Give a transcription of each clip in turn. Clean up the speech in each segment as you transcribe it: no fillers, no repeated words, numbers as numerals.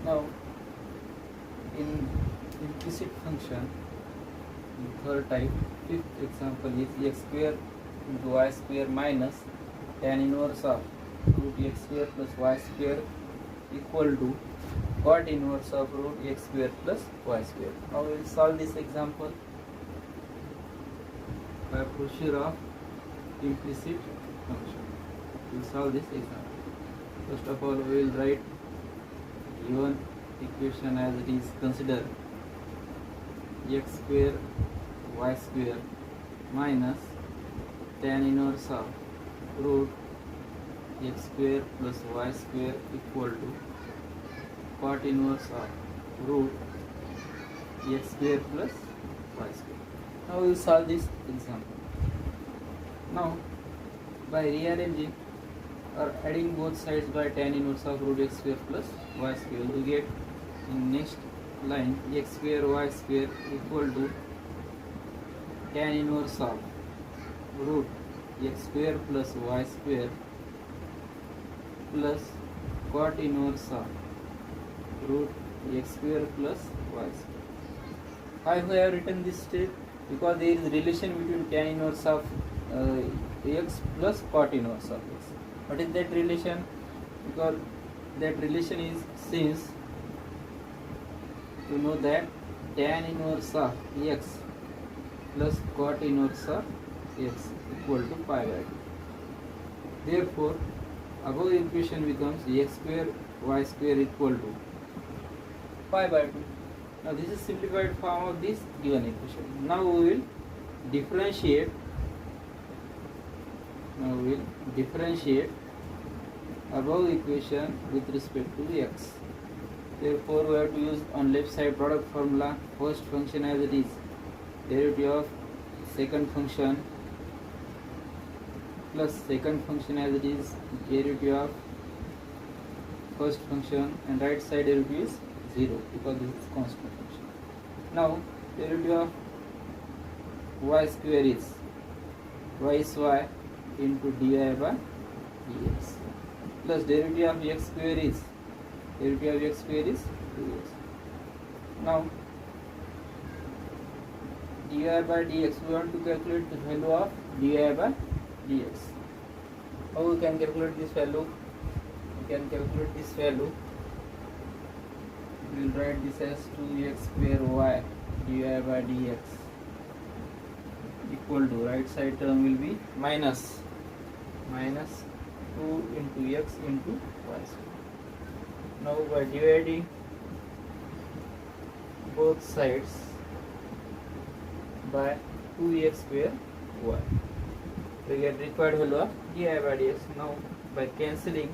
Now, in implicit function, third type, fifth example is x square into y square minus tan inverse of root x square plus y square equal to cot inverse of root x square plus y square. Now we will solve this example by procedure of implicit function. We will solve this example. First of all, we will write given equation as it is. Consider x square y square minus tan inverse of root x square plus y square equal to cot inverse of root x square plus y square. Now we will solve this example. Now by rearranging or adding both sides by tan inverse of root x square plus y square, we get in next line x square y square equal to tan inverse of root x square plus y square plus cot inverse of root x square plus y square. Why we have written this step? Because there is relation between tan inverse of x plus cot inverse of x. What is that relation? Because that relation is, since you know that tan inverse of x plus cot inverse of x equal to pi by 2. Therefore, above equation becomes x square y square equal to pi by 2. Now this is simplified form of this given equation. Now we will differentiate. Above equation with respect to x. Therefore, we have to use on left side product formula. First function as it is, derivative of second function plus second function as it is, derivative of first function, and right side derivative is 0 because this is constant function. Now derivative of y square is y into dy by dx plus derivative of x square is 2x. Now dy by dx, we want to calculate the value of dy by dx. How we can calculate this value? We will write this as 2x square y dy by dx equal to, right side term will be minus 2 into x into y square. Now by dividing both sides by 2x square y, we get required value of dy by dx. Now by cancelling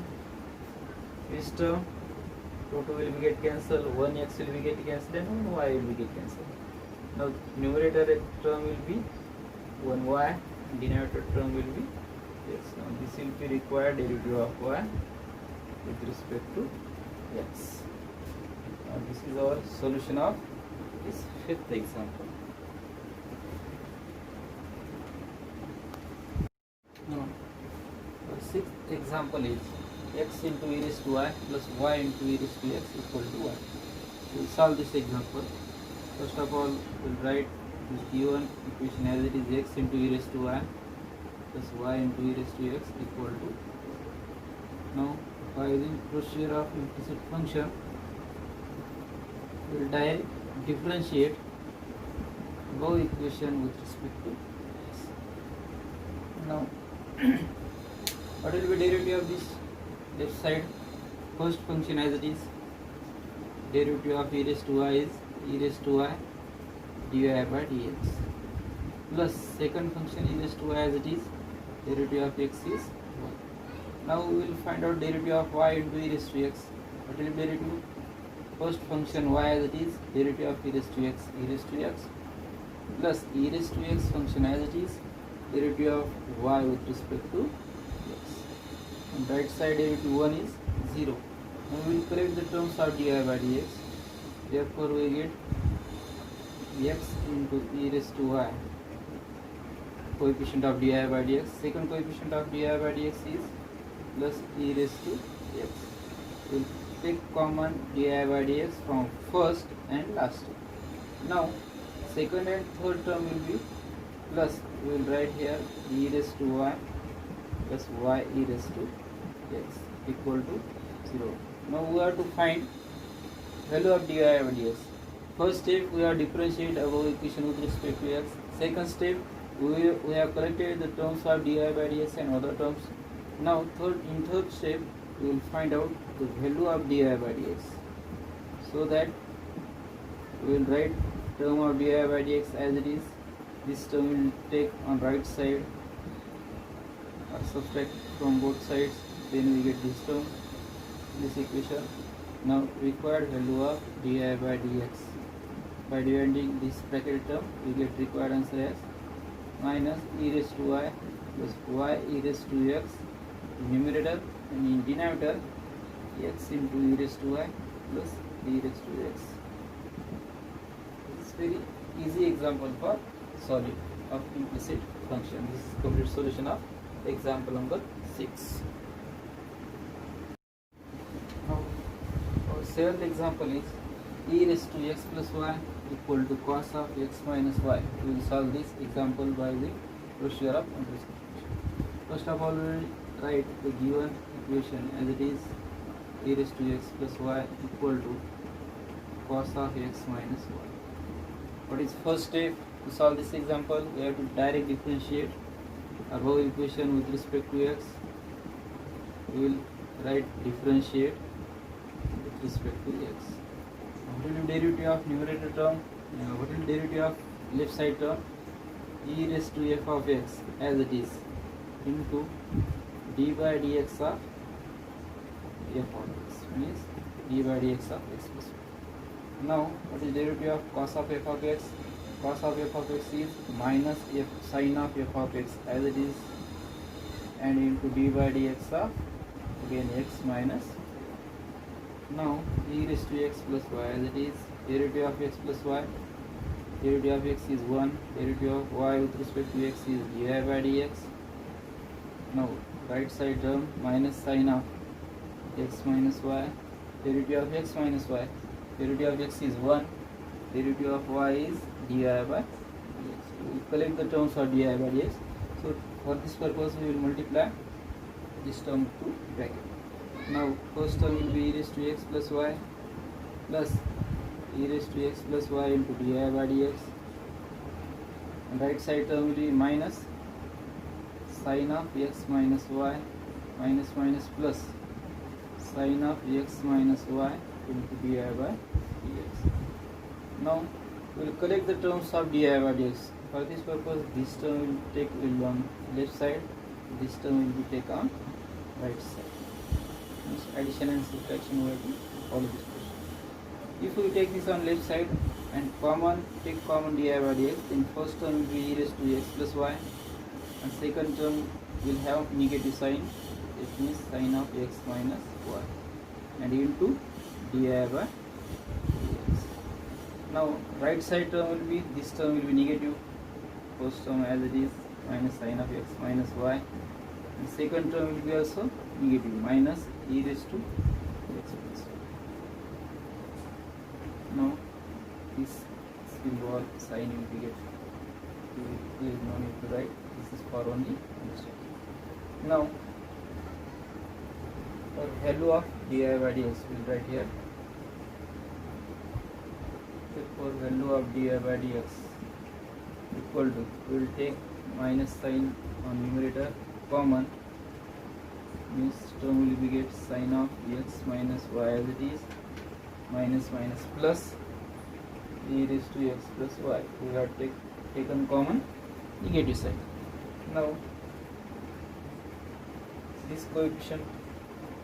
this term, 2 will be get cancelled, 1x will be get cancelled, and 1y will be get cancelled. Now numerator term will be 1y, denominator term will be x. Now this will be required derivative of y with respect to x. Now this is our solution of this fifth example. Now our sixth example is x into e raised to y plus y into e raised to x equal to 1. We will solve this example. First of all, we will write this given equation as it is, x into e raised to y plus y into e raised to x equal to. Now by using procedure of implicit function, we will differentiate above equation with respect to x. Now what will be derivative of this left side? First function as it is, derivative of e raised to y is e raised to y dy by dx plus second function e raised to y as it is, derivative of x is 1. Now we will find out derivative of y into e raised to x. What will be derivative? First function y as it is, derivative of e raised to x plus e raised to x function as it is, derivative of y with respect to x. And right side derivative 1 is 0. Now we will correct the terms of dy by dx. Therefore we get x into e raised to y, coefficient of dy by dx. Second coefficient of dy by dx is plus e raised to x. We will take common di by dx from first and last term. Now second and third term will be plus, we will write here e raised to y plus y e raised to x equal to 0. Now we have to find value of di by dx. First step, we have differentiate above equation with respect to x. Second step, we have collected the terms of di by dx and other terms. Now in third step, we will find out the value of di by dx. So that we will write term of di by dx as it is. This term will take on right side or subtract from both sides. Then we get this term, this equation. Now required value of di by dx. By dividing this bracket term, we get required answer as minus e raised to y plus y e raised to x in numerator, and in denominator x into e raised to y plus e raised to x. This is very easy example for solving of implicit function. This is complete solution of example number 6. Now our seventh example is e raised to x plus y equal to cos of x minus y. We will solve this example by the procedure of multiplication. First of all, we will write the given equation as it is e raised to x plus y equal to cos of x minus y. What is first step to solve this example? We have to direct differentiate above equation with respect to x. We will write differentiate with respect to x. What will be derivative of numerator term? What will be derivative of left side term? E raised to f of x as it is into d by dx of f of x, means d by dx of x plus y. Now what is derivative of cos of f of x? Cos of f of x is minus f sin of f of x as it is, and into d by dx of again x minus. Now e raised to x plus y as it is, derivative of x plus y, derivative of x is 1, derivative of y with respect to x is di by dx. Now right side term minus sin of x minus y, derivative of x minus y, derivative of x is 1, derivative of y is di by dx. We collect the terms for di by dx. So for this purpose we will multiply this term to bracket. Now first term will be e raised to x plus y plus e raised to x plus y into di by dx, and right side term will be minus sin of x minus y minus minus plus sin of x minus y into di by dx. Now we will collect the terms of di by dx. For this purpose this term will be on left side, this term will be taken on right side. Addition and subtraction we have to follow this process. If we take this on left side and take common di by dx, then first term will be e raised to x plus y, and second term will have negative sign, it means sin of x minus y, and into di by dx. Now right side term will be, this term will be negative, first term as it is minus sin of x minus y, and second term will be also negative, minus e raised to x plus y. Now this symbol sign will be get, we no need to write, this is for only understanding. Now for value of di by dx we will write here. So for value of di by dx equal to, we will take minus sign on numerator common, means term will be get sin of x minus y as it is, minus minus plus e raised to x plus y. We have taken common negative sign. Now this coefficient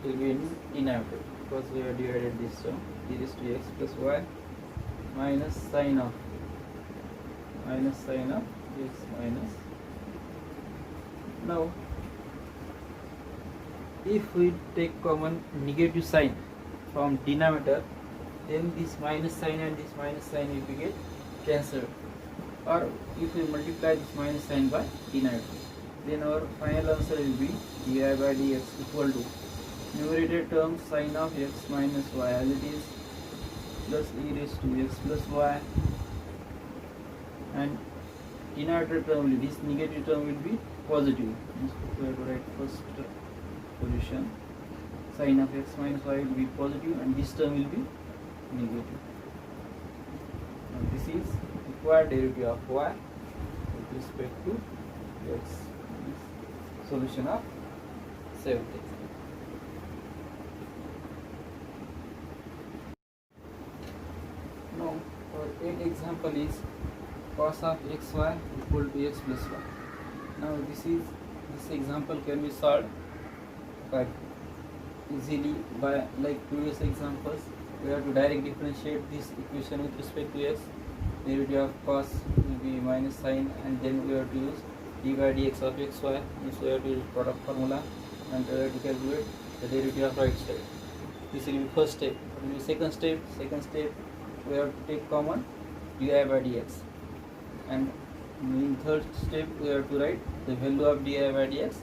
will be in denominator because we have divided this term, e raised to x plus y minus sin of x minus. Now if we take common negative sign from denominator, then this minus sign and this minus sign will be get cancelled, or if we multiply this minus sign by denominator, then our final answer will be di by dx equal to numerator term sin of x minus y as it is plus e raised to x plus y, and denominator term will be, this negative term will be positive. We have to write first solution, sin of x minus y will be positive and this term will be negative. Now this is required derivative of y with respect to x. Solution of 7th example. Now our 8th example is cos of xy equal to x plus y. Now this example can be solved by easily by like previous examples. We have to direct differentiate this equation with respect to x. Derivative of cos will be minus sin, and then we have to use d by dx of xy. Means we have to use product formula and we have to calculate the derivative of right side. This will be first step. Will be second step. Second step we have to take common di by dx, and in third step we have to write the value of di by dx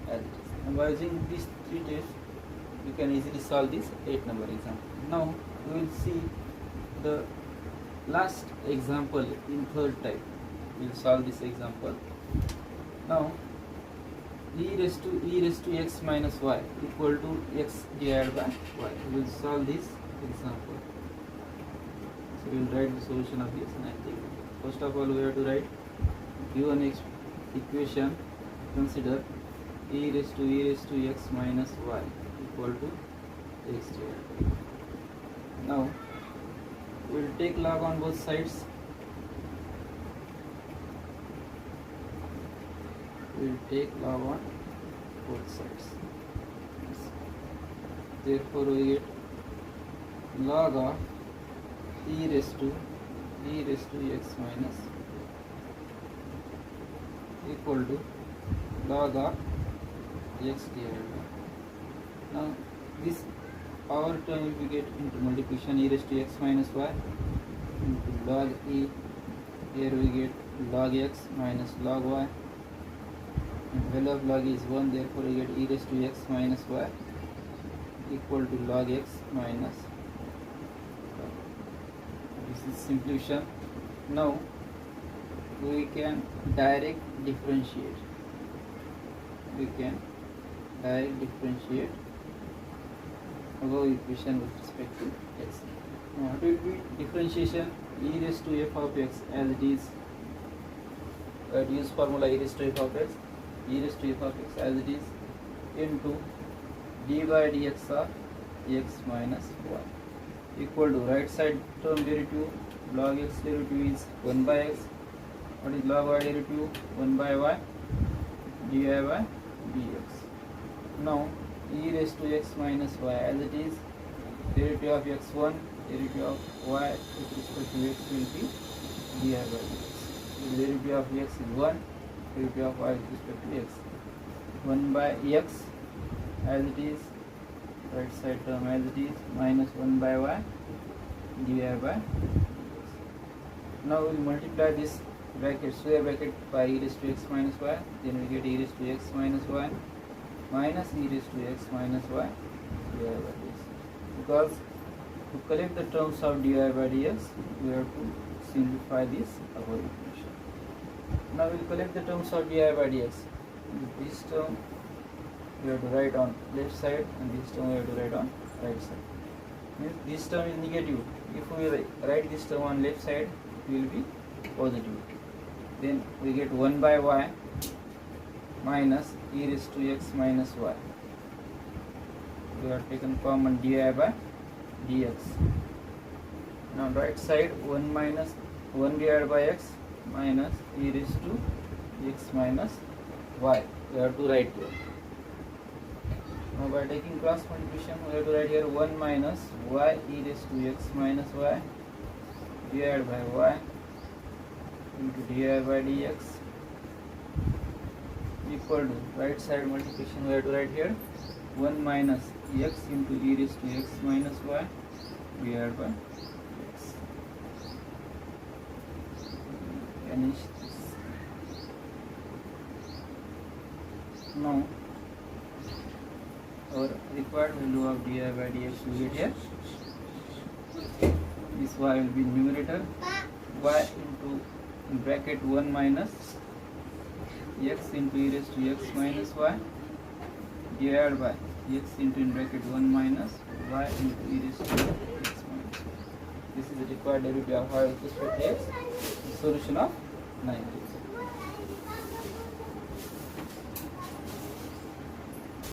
as it is. And by using these three steps you can easily solve this 8 number example. Now we will see the last example in third type. We will solve this example. Now e raised to x minus y equal to x divided by y. We will solve this example. So we will write the solution of this, and I think first of all we have to write given equation. Consider e raised to x minus y equal to x divided by. Now we will take log on both sides. We will take log on both sides. Therefore we get log of e raised to x minus equal to log of x divided by. Now this power term will be get into multiplication e raised to x minus y into log e. Here we get log x minus log y. And value of log is 1, therefore we get e raised to x minus y equal to log x minus y. This is simplification. Now we can direct differentiate. Above equation with respect to x. Now what will be differentiation? E raised to f of x as it is. Use formula e raised to f of x. E raised to f of x as it is into d by dx of x minus y equal to right side term derivative. Log x derivative is 1 by x. What is log y derivative? 1 by y di by dx. Now e raised to x minus y as it is, derivative of x1, derivative of y with respect to x will be di by dx. The derivative of x is 1, derivative of y with respect to x. 1 by x as it is, right side term as it is, minus 1 by y di by dx. Now we will multiply this bracket, square bracket, by e raised to x minus y, then we get e raised to x minus y minus e raised to x minus y di by dx. Because to collect the terms of di by dx, we have to simplify this above equation. Now we will collect the terms of di by dx. This term we have to write on left side, and this term we have to write on right side. Means this term is negative. If we write this term on left side, it will be positive. Then we get 1 by y minus e raised to x minus y. We have taken common di by dx. Now right side 1 minus 1 divided by x minus e raised to x minus y. We have to write here. Now by taking cross multiplication, we have to write here 1 minus y e raised to x minus y divided by y into di by dx equal to right side multiplication. We have to write here 1 minus x into e raised to x minus y divided by x. Finish this. Now our required value of dy by dx we get here. This y will be numerator, y into bracket 1 minus x into e raised to x minus y divided by x into in bracket 1 minus y into e raised to x minus y. This is the required derivative of y with respect to x. The solution of 9.